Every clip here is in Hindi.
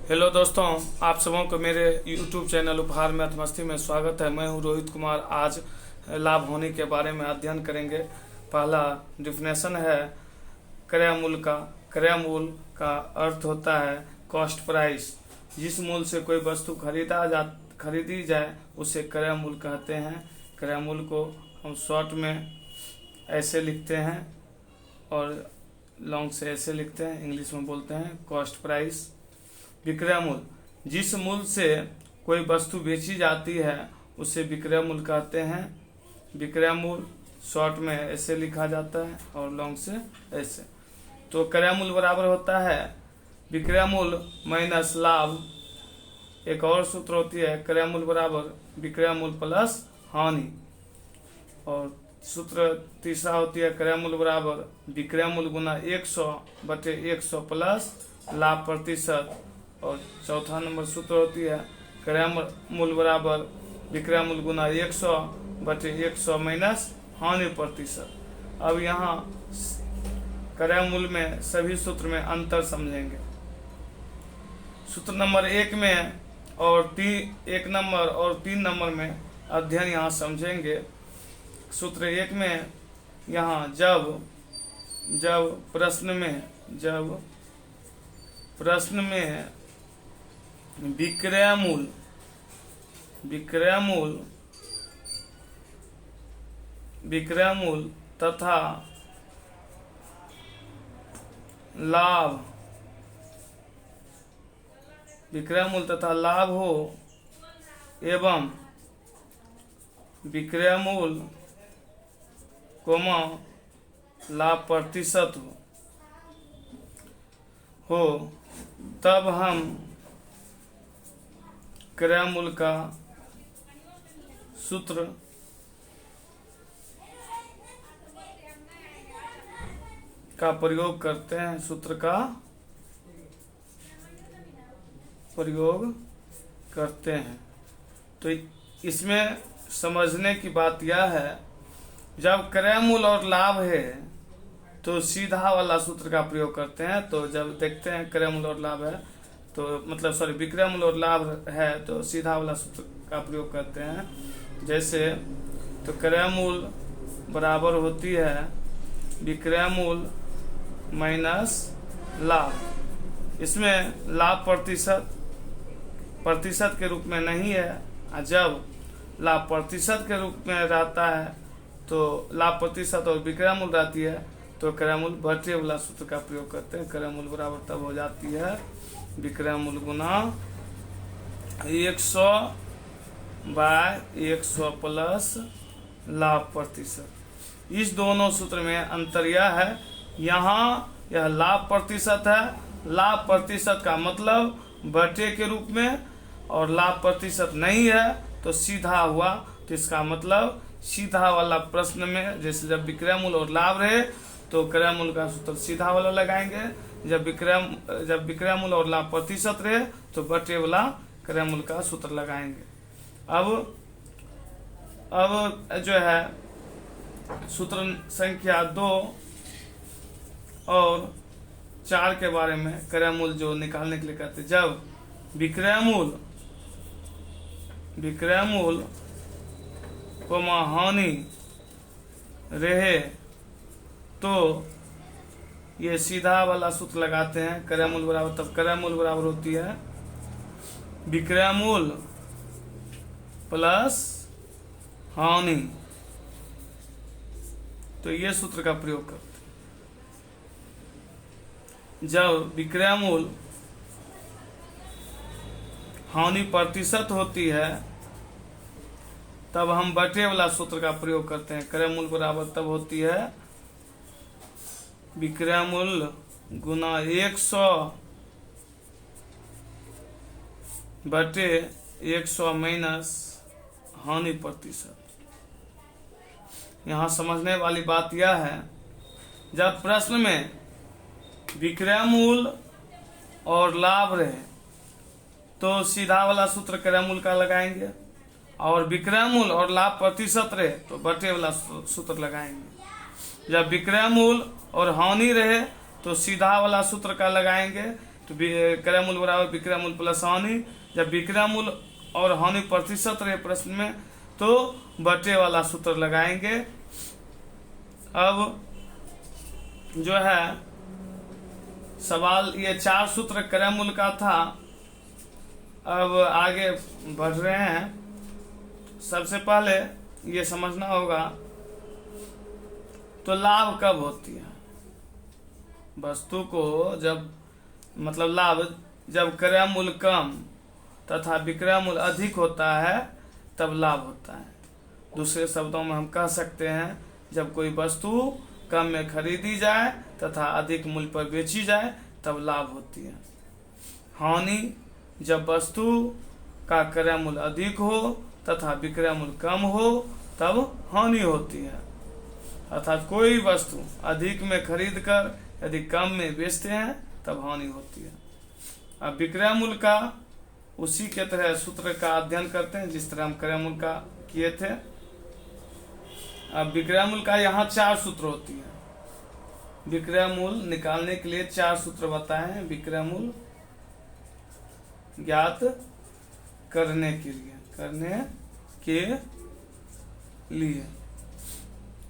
हेलो दोस्तों, आप सबों को मेरे YouTube चैनल उपहार में अर्थमस्ती में स्वागत है। मैं हूं रोहित कुमार। आज लाभ हानि के बारे में अध्ययन करेंगे। पहला डिफिनेशन है क्रय मूल्य का। क्रय मूल्य का अर्थ होता है कॉस्ट प्राइस। जिस मूल्य से कोई वस्तु खरीदी जाए उसे क्रय मूल्य कहते हैं। क्रय मूल्य को हम शॉर्ट में ऐसे लिखते हैं और लॉन्ग से ऐसे लिखते हैं, इंग्लिश में बोलते हैं कॉस्ट प्राइस। विक्रय मूल्य, जिस मूल्य से कोई वस्तु बेची जाती है उसे विक्रय मूल्य कहते हैं। विक्रय मूल्य शॉर्ट में ऐसे लिखा जाता है और लॉन्ग से ऐसे। तो क्रय मूल्य बराबर होता है विक्रय मूल्य माइनस लाभ। एक और सूत्र होती है क्रय मूल्य बराबर विक्रय मूल्य प्लस हानि। और सूत्र तीसरा होती है क्रय मूल्य बराबर विक्रय मूल्य गुना 100/100 प्लस लाभ प्रतिशत। और चौथा नंबर सूत्र होती है क्रय मूल्य बराबर विक्रय मूल्य गुना 100/100 माइनस हानि प्रतिशत। अब यहाँ क्रय मूल्य में सभी सूत्र में अंतर समझेंगे। सूत्र नंबर 1 में और 1 नंबर और 3 नंबर में अध्ययन यहाँ समझेंगे। सूत्र 1 में यहाँ जब प्रश्न में विक्रय मूल्य तथा लाभ हो एवं विक्रय मूल्य लाभ प्रतिशत हो तब हम क्रय मूल्य का सूत्र का प्रयोग करते हैं। सूत्र का प्रयोग करते हैं। तो इसमें समझने की बात यह है, जब क्रय मूल्य और लाभ है तो सीधा वाला सूत्र का प्रयोग करते हैं। तो जब देखते हैं क्रय मूल्य और लाभ है तो मतलब विक्रय मूल्य और लाभ है तो सीधा वाला सूत्र का प्रयोग करते हैं। जैसे तो क्रय मूल्य बराबर होती है विक्रय मूल्य माइनस लाभ। इसमें लाभ प्रतिशत के रूप में नहीं है। जब लाभ प्रतिशत के रूप में रहता है तो लाभ प्रतिशत और विक्रय मूल्य रहती है तो क्रय मूल्य बटे वाला सूत्र का प्रयोग करते हैं। क्रय मूल्य बराबर तब हो जाती है विक्रय मूल्य गुना 100/100 प्लस लाभ प्रतिशत। इस दोनों सूत्र में अंतर यह है, यहाँ यह लाभ प्रतिशत है। लाभ प्रतिशत का मतलब बटे के रूप में, और लाभ प्रतिशत नहीं है तो सीधा हुआ। तो इसका मतलब सीधा वाला प्रश्न में जैसे जब विक्रय मूल्य और लाभ रहे तो क्रय मूल्य का सूत्र सीधा वाला लगाएंगे। जब विक्रय मूल्य और लाभ प्रतिशत रहे तो बटे वाला क्रय मूल्य का सूत्र लगाएंगे। अब जो है सूत्र संख्या 2 और 4 के बारे में क्रय मूल्य जो निकालने के लिए कहते हैं। जब विक्रय मूल्य हानि रहे तो ये सीधा वाला सूत्र लगाते हैं क्रय मूल्य बराबर। तब क्रय मूल्य बराबर होती है विक्रय मूल्य प्लस हानि। तो ये सूत्र का प्रयोग करते हैं। जब विक्रय मूल्य हानि प्रतिशत होती है तब हम बटे वाला सूत्र का प्रयोग करते हैं। क्रय मूल्य बराबर तब होती है विक्रय मूल्य गुना 100/100 माइनस हानि प्रतिशत। यहाँ समझने वाली बात यह है, जब प्रश्न में विक्रय मूल्य और लाभ रहे तो सीधा वाला सूत्र क्रय मूल्य का लगाएंगे, और विक्रय मूल्य और लाभ प्रतिशत रहे तो बटे वाला सूत्र लगाएंगे। जब विक्रय मूल्य और हानि रहे तो सीधा वाला सूत्र का लगाएंगे। तो क्रय मूल्य बराबर विक्रय मूल्य प्लस हानि। जब विक्रय मूल्य और हानि प्रतिशत रहे प्रश्न में तो बटे वाला सूत्र लगाएंगे। अब जो है सवाल ये 4 सूत्र क्रय मूल्य का था। अब आगे बढ़ रहे हैं। सबसे पहले ये समझना होगा तो लाभ कब होती है वस्तु को, जब मतलब लाभ जब क्रय मूल्य कम तथा विक्रय मूल्य अधिक होता है तब लाभ होता है। दूसरे शब्दों में हम कह सकते हैं जब कोई वस्तु कम में खरीदी जाए तथा अधिक मूल्य पर बेची जाए तब लाभ होती है। हानि जब वस्तु का क्रय मूल्य अधिक हो तथा विक्रय मूल्य कम हो तब हानि होती है। अर्थात कोई वस्तु अधिक में खरीद कर यदि कम में बेचते हैं तब हानि होती है। अब विक्रय मूल्य का उसी के तरह सूत्र का अध्ययन करते हैं जिस तरह हम क्रय मूल्य का किए थे। अब विक्रय मूल्य का यहाँ 4 सूत्र होती है। विक्रय मूल्य निकालने के लिए 4 सूत्र बताए हैं विक्रय मूल्य ज्ञात करने के लिए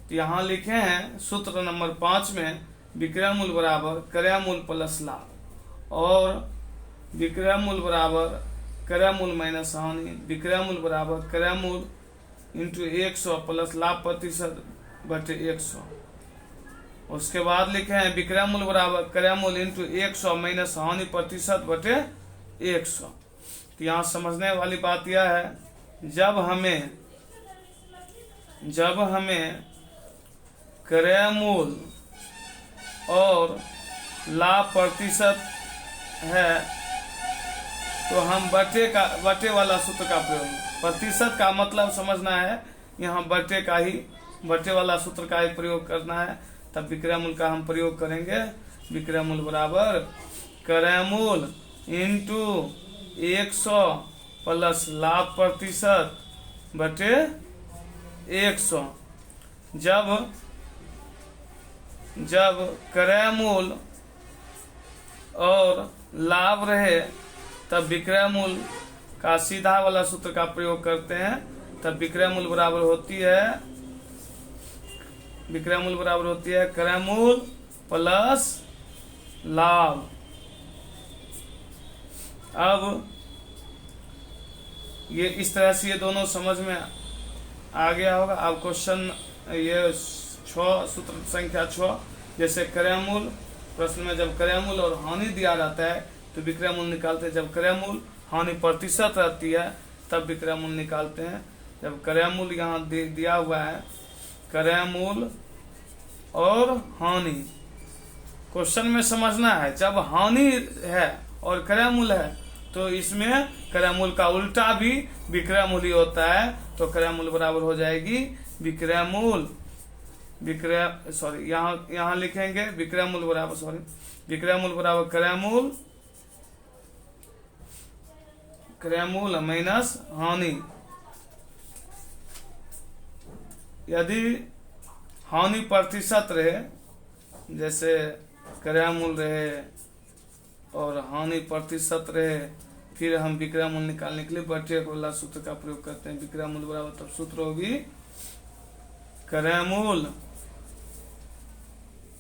तो यहाँ लिखे हैं सूत्र नंबर 5 में विक्रय मूल्य बराबर क्रय मूल्य प्लस लाभ और विक्रय मूल्य बराबर क्रय मूल्य माइनस हानि, विक्रय मूल्य बराबर क्रय मूल्य इंटू 100 प्लस लाभ प्रतिशत बटे 100। उसके बाद लिखे हैं विक्रय मूल्य बराबर क्रय मूल्य इंटू 100 माइनस हानि प्रतिशत बटे 100। तो यहाँ समझने वाली बात यह है जब हमें क्रय मूल्य और लाभ प्रतिशत है तो हम बटे वाला सूत्र का प्रयोग, प्रतिशत का मतलब समझना है, यहाँ बटे वाला सूत्र का ही प्रयोग करना है। तब विक्रय मूल्य का हम प्रयोग करेंगे। विक्रय मूल्य बराबर क्रय मूल्य इंटू 100 प्लस लाभ प्रतिशत बटे 100। जब क्रय मूल्य और लाभ रहे तब विक्रय मूल्य का सीधा वाला सूत्र का प्रयोग करते हैं। तब विक्रय मूल्य बराबर होती है क्रय मूल्य प्लस लाभ। अब ये इस तरह से ये दोनों समझ में आ गया होगा। अब क्वेश्चन ये 6 सूत्र संख्या 6 जैसे क्रय मूल्य, प्रश्न में जब क्रय मूल्य और हानि दिया रहता है तो विक्रय मूल्य निकालते हैं। जब क्रय मूल्य हानि प्रतिशत रहती है तब विक्रय मूल्य निकालते हैं। जब क्रय मूल्य यहाँ दिया हुआ है क्रय मूल्य और हानि, क्वेश्चन में समझना है जब हानि है और क्रय मूल्य है तो इसमें क्रय मूल्य का उल्टा भी विक्रय मूल्य होता है। तो क्रय मूल्य बराबर हो जाएगी यहाँ लिखेंगे विक्रय मूल्य बराबर क्रय मूल्य माइनस हानि। यदि हानि प्रतिशत रहे, जैसे क्रय मूल्य रहे और हानि प्रतिशत रहे, फिर हम विक्रय मूल्य निकालने के लिए बटे वाला सूत्र का प्रयोग करते हैं। विक्रय मूल्य बराबर तब सूत्र होगी क्रय मूल्य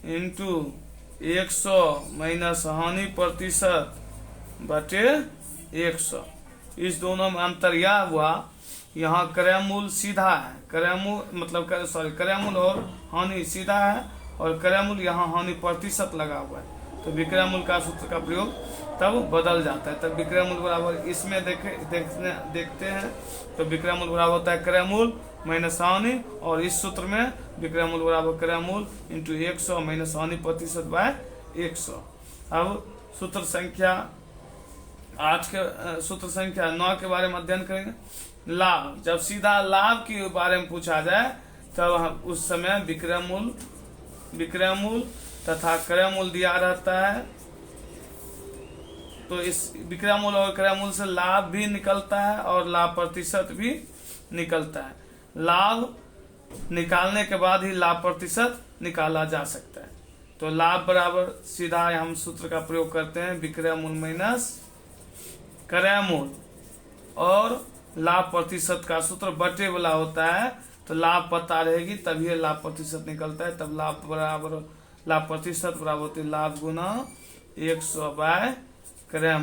इंटू 100 माइनस हानि प्रतिशत बटे 100। इस दोनों में अंतर यह हुआ, यहाँ क्रय मूल्य सीधा है, क्रय मूल्य और हानि सीधा है और क्रय मूल्य यहाँ हानि प्रतिशत लगा हुआ है। तो विक्रय मूल्य का सूत्र का प्रयोग तब बदल जाता है। तब विक्रय मूल्य बराबर इसमें देखते हैं तो विक्रय मूल्य बराबर होता है क्रय मूल्य माइनस हानि और इस सूत्र में विक्रय मूल्य बराबर क्रय मूल्य इंटू 100 माइनस हानि प्रतिशत बाय 100। अब सूत्र संख्या 9 के बारे में अध्ययन करेंगे। लाभ, जब सीधा लाभ के बारे में पूछा जाए तब हम उस समय विक्रय मूल्य तथा क्रय मूल्य दिया रहता है। तो इस विक्रय मूल्य और क्रय मूल्य से लाभ भी निकलता है और लाभ प्रतिशत भी निकलता है। लाभ निकालने के बाद ही लाभ प्रतिशत निकाला जा सकता है। तो लाभ बराबर सीधा हम सूत्र का प्रयोग करते हैं, विक्रय मूल माइनस क्रय मूल, और लाभ प्रतिशत का सूत्र बटे वाला होता है, तो लाभ पता रहेगी तभी लाभ प्रतिशत निकलता है। तब लाभ प्रतिशत बराबर होती है लाभ गुना 100 बाय क्रय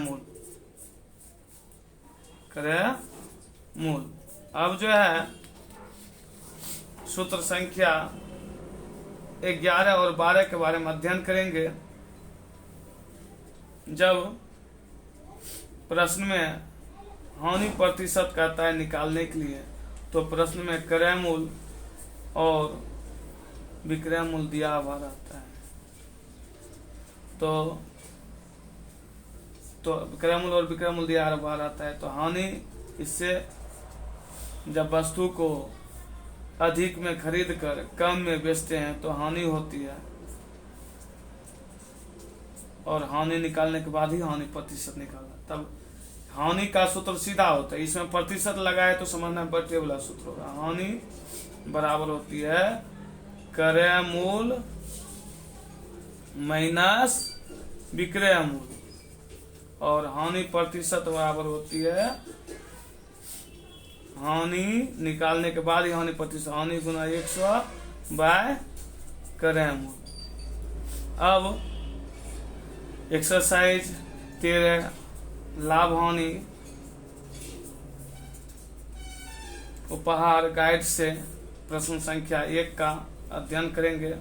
मूल। अब जो है सूत्र संख्या 11 और 12 के बारे में अध्ययन करेंगे। जब प्रश्न में हानि प्रतिशत कहता है निकालने के लिए, तो प्रश्न में क्रय मूल और विक्रय मूल दिया हुआ रहता है। तो क्रय मूल और विक्रय मूल दिया हुआ रहता है, तो हानि, इससे जब वस्तु को अधिक में खरीद कर कम में बेचते हैं तो हानि होती है, और हानि निकालने के बाद ही हानि प्रतिशत निकालना। तब हानि का सूत्र सीधा होता है, इसमें प्रतिशत लगाए तो समझना बटे वाला सूत्र होगा। हानि बराबर होती है क्रय मूल माइनस विक्रय मूल, और हानि प्रतिशत बराबर होती है हानि निकालने के बाद ही हानि प्रतिशत, हानि गुना 100 बाय क्रय मूल। अब एक्सरसाइज 13 लाभ हानि उपहार गाइड से प्रश्न संख्या 1 का अध्ययन करेंगे।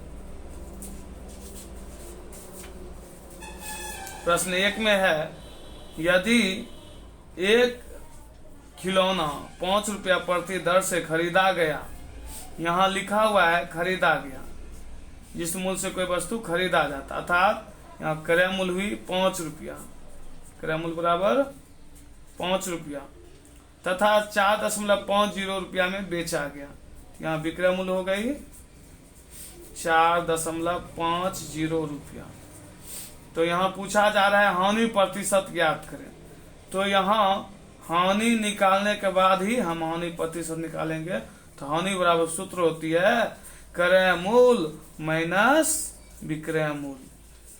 प्रश्न 1 में है, यदि एक खिलौना 5 रुपया प्रति दर से खरीदा गया, यहाँ लिखा हुआ है खरीदा गया, जिस मूल्य से कोई वस्तु खरीदा जाता, अर्थात यहाँ क्रय मूल्य हुई 5 रुपया, क्रय मूल्य बराबर 5 रुपया, तथा 4.50 रुपया में बेचा गया। यहाँ विक्रय मूल्य हो गई 4.50 रुपया। तो यहाँ पूछा जा रहा है हानि प्रतिशत ज्ञात करें, तो यहाँ हानि निकालने के बाद ही हम हानि प्रतिशत निकालेंगे। तो हानि बराबर सूत्र होती है क्रय मूल माइनस विक्रय मूल।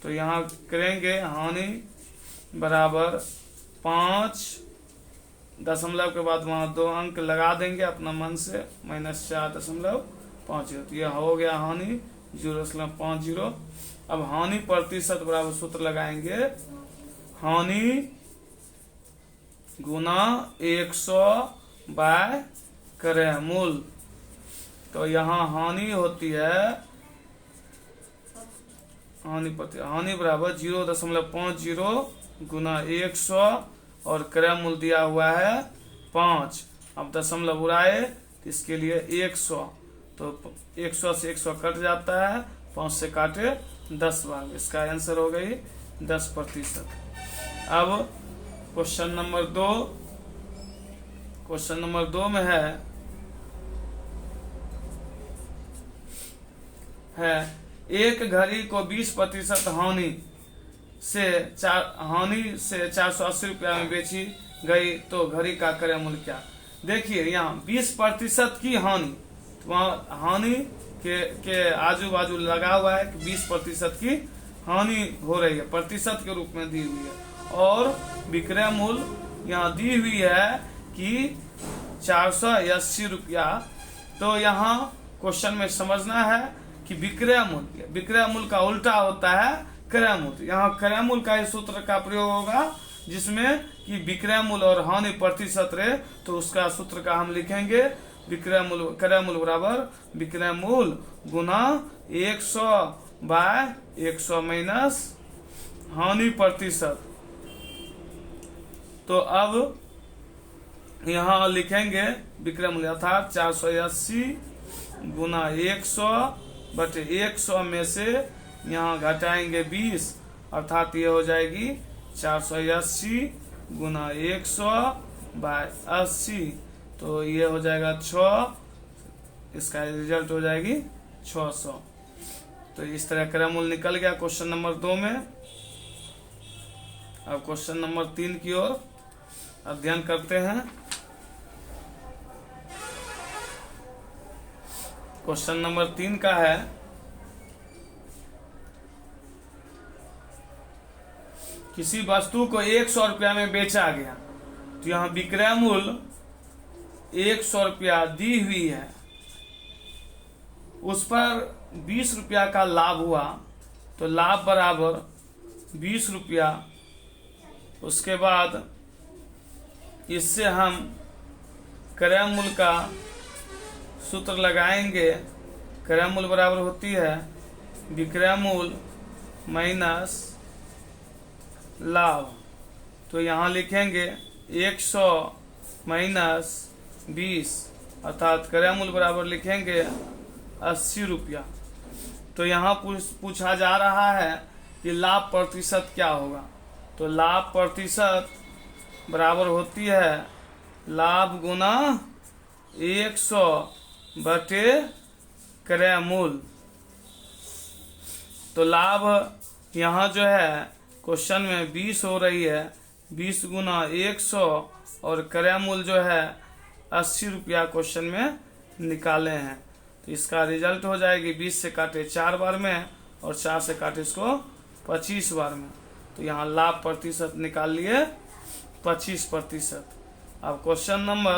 तो यहाँ करेंगे हानि बराबर 5 दशमलव के बाद वहां 2 अंक लगा देंगे अपना मन से, माइनस 4.50। तो यह हो गया हानि 0.50। अब हानि प्रतिशत बराबर सूत्र लगाएंगे हानि गुना 100 बाय क्रय मूल। तो यहाँ हानि होती है हानि बराबर 0.50 गुना 100, और क्रय मूल दिया हुआ है 5। अब दशमलव उड़ाए तो इसके लिए 100, तो 100 से 100 कट जाता है, 5 से काटे 10 भाग, इसका आंसर हो गई 10%। अब क्वेश्चन नंबर 2 में है एक घड़ी को 20% हानि से 480 रुपया में बेची गई, तो घड़ी का क्रय मूल्य क्या। देखिए यहाँ 20% की हानि, तो वहाँ हानि के आजू बाजू लगा हुआ है कि 20% की हानि हो रही है, प्रतिशत के रूप में दी हुई है, और विक्रय मूल्य यहाँ दी हुई है कि 480 रुपया। तो यहाँ क्वेश्चन में समझना है कि विक्रय मूल्य का उल्टा होता है क्रय मूल्य। यहाँ क्रय मूल्य का ही सूत्र का प्रयोग होगा, जिसमें कि विक्रय मूल्य और हानि प्रतिशत रहे, तो उसका सूत्र का हम लिखेंगे क्रय मूल्य बराबर विक्रय मूल्य गुना 100 बाय 100 माइनस हानि प्रतिशत। तो अब यहाँ लिखेंगे विक्रय मूल्य अर्थात 480 गुना 100 बटे 100 में से यहाँ घटाएंगे 20, अर्थात ये हो जाएगी 480 गुना 100 बाय 80, तो ये हो जाएगा 6, इसका रिजल्ट हो जाएगी 600। तो इस तरह क्रय मूल्य निकल गया क्वेश्चन नंबर 2 में। अब क्वेश्चन नंबर 3 की ओर अध्ययन करते हैं। क्वेश्चन नंबर 3 का है, किसी वस्तु को 100 रुपया में बेचा गया, तो यहाँ विक्रय मूल्य 100 रुपया दी हुई है, उस पर 20 रुपया का लाभ हुआ, तो लाभ बराबर 20 रुपया। उसके बाद इससे हम क्रय मूल्य का सूत्र लगाएंगे। क्रय मूल्य बराबर होती है विक्रय मूल्य माइनस लाभ। तो यहाँ लिखेंगे 100 माइनस 20 अर्थात क्रय मूल्य बराबर लिखेंगे 80 रुपया। तो यहाँ पूछा जा रहा है कि लाभ प्रतिशत क्या होगा। तो लाभ प्रतिशत बराबर होती है लाभ गुना 100 बटे क्रय मूल्य। तो लाभ यहाँ जो है क्वेश्चन में 20 हो रही है, 20 गुना 100 और क्रय मूल्य जो है 80 रुपया क्वेश्चन में निकाले हैं। तो इसका रिजल्ट हो जाएगी 20 से काटे 4 बार में और 4 से काटे इसको 25 बार में। तो यहाँ लाभ प्रतिशत निकाल लिए 25%। अब क्वेश्चन नंबर